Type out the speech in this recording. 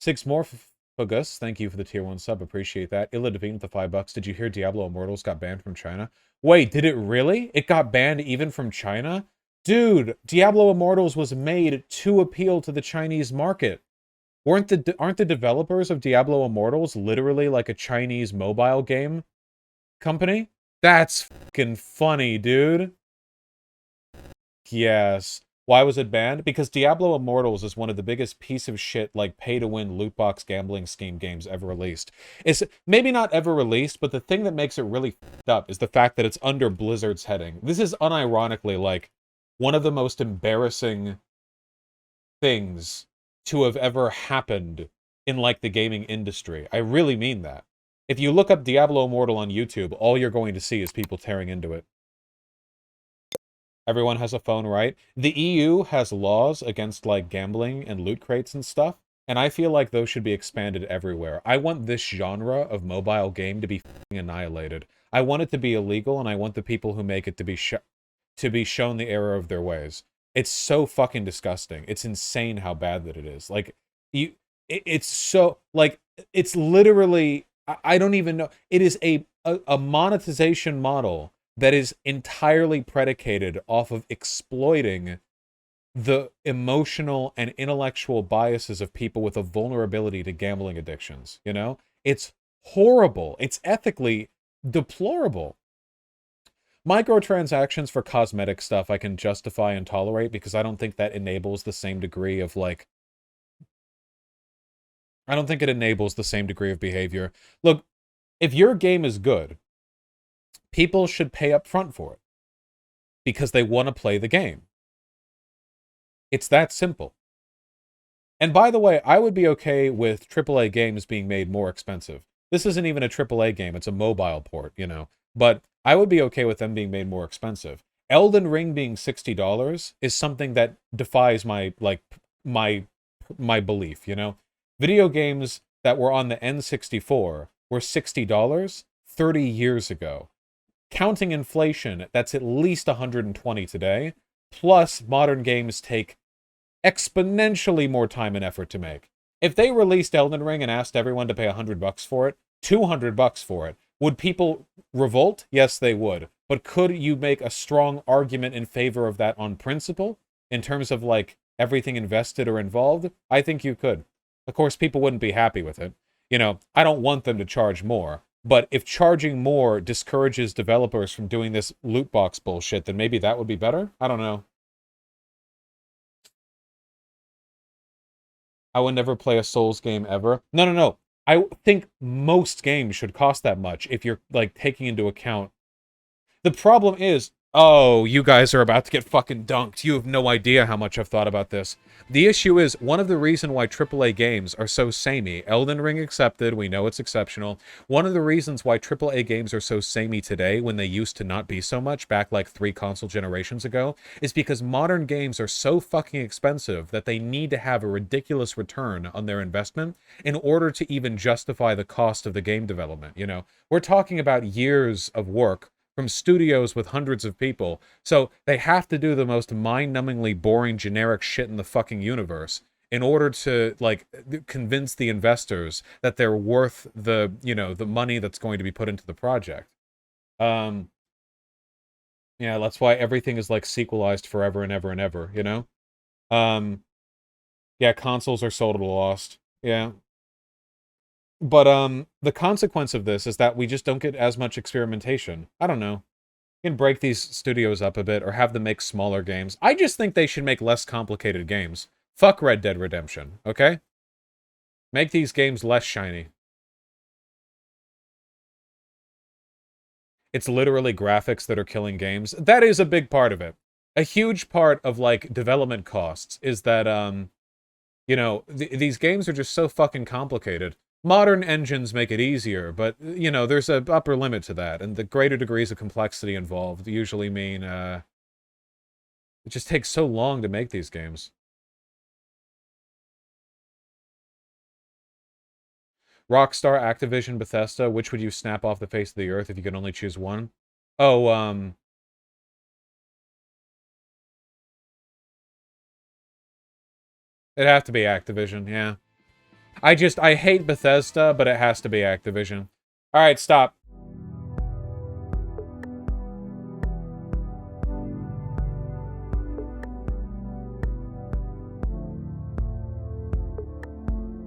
Six Morphagus, thank you for the tier 1 sub, appreciate that. Illa Devine with the $5. Did you hear Diablo Immortals got banned from China? Wait, did it really? It got banned even from China? Dude, Diablo Immortals was made to appeal to the Chinese market. Aren't the developers of Diablo Immortals literally like a Chinese mobile game company? That's fucking funny, dude. Yes. Why was it banned? Because Diablo Immortals is one of the biggest piece of shit, like, pay-to-win loot box gambling scheme games ever released. It's maybe not ever released, but the thing that makes it really fucked up is the fact that it's under Blizzard's heading. This is unironically, like, one of the most embarrassing things to have ever happened in, like, the gaming industry. I really mean that. If you look up Diablo Immortal on YouTube, all you're going to see is people tearing into it. Everyone has a phone, right? The EU has laws against, like, gambling and loot crates and stuff, and I feel like those should be expanded everywhere. I want this genre of mobile game to be f***ing annihilated. I want it to be illegal, and I want the people who make it to be shown the error of their ways. It's so fucking disgusting. It's insane how bad that it is. Like, it's so, like, it's literally, I don't even know. It is a monetization model that is entirely predicated off of exploiting the emotional and intellectual biases of people with a vulnerability to gambling addictions, you know? It's horrible. It's ethically deplorable. Microtransactions for cosmetic stuff I can justify and tolerate because I don't think that enables the same degree of, like... I don't think it enables the same degree of behavior. Look, if your game is good, people should pay up front for it because they want to play the game. It's that simple. And by the way, I would be okay with AAA games being made more expensive. This isn't even a AAA game, it's a mobile port, you know. But I would be okay with them being made more expensive. Elden Ring being $60 is something that defies my, like, my belief, you know. Video games that were on the N64 were $60 30 years ago. Counting inflation, that's at least 120 today. Plus, modern games take exponentially more time and effort to make. If they released Elden Ring and asked everyone to pay $100 for it, $200 for it, would people revolt? Yes, they would. But could you make a strong argument in favor of that on principle? In terms of, like, everything invested or involved? I think you could. Of course, people wouldn't be happy with it. You know, I don't want them to charge more. But if charging more discourages developers from doing this loot box bullshit, then maybe that would be better? I don't know. I would never play a Souls game ever. No, no, no. I think most games should cost that much if you're, like, taking into account. The problem is, oh, you guys are about to get fucking dunked. You have no idea how much I've thought about this. The issue is, one of the reasons why AAA games are so samey, Elden Ring accepted, we know it's exceptional. One of the reasons why AAA games are so samey today, when they used to not be so much, back like 3 console generations ago, is because modern games are so fucking expensive that they need to have a ridiculous return on their investment in order to even justify the cost of the game development, you know? We're talking about years of work from studios with hundreds of people. So they have to do the most mind-numbingly boring generic shit in the fucking universe in order to, like, convince the investors that they're worth the, you know, the money that's going to be put into the project. Um, yeah, that's why everything is, like, sequelized forever and ever and ever, you know? Um, yeah, consoles are sold at a loss. Yeah. But, the consequence of this is that we just don't get as much experimentation. I don't know. You can break these studios up a bit or have them make smaller games. I just think they should make less complicated games. Fuck Red Dead Redemption, okay? Make these games less shiny. It's literally graphics that are killing games. That is a big part of it. A huge part of, like, development costs is that, you know, these games are just so fucking complicated. Modern engines make it easier, but, you know, there's an upper limit to that, and the greater degrees of complexity involved usually mean, it just takes so long to make these games. Rockstar, Activision, Bethesda, which would you snap off the face of the earth if you could only choose one? Oh, it'd have to be Activision, yeah. I hate Bethesda, but it has to be Activision. All right, stop.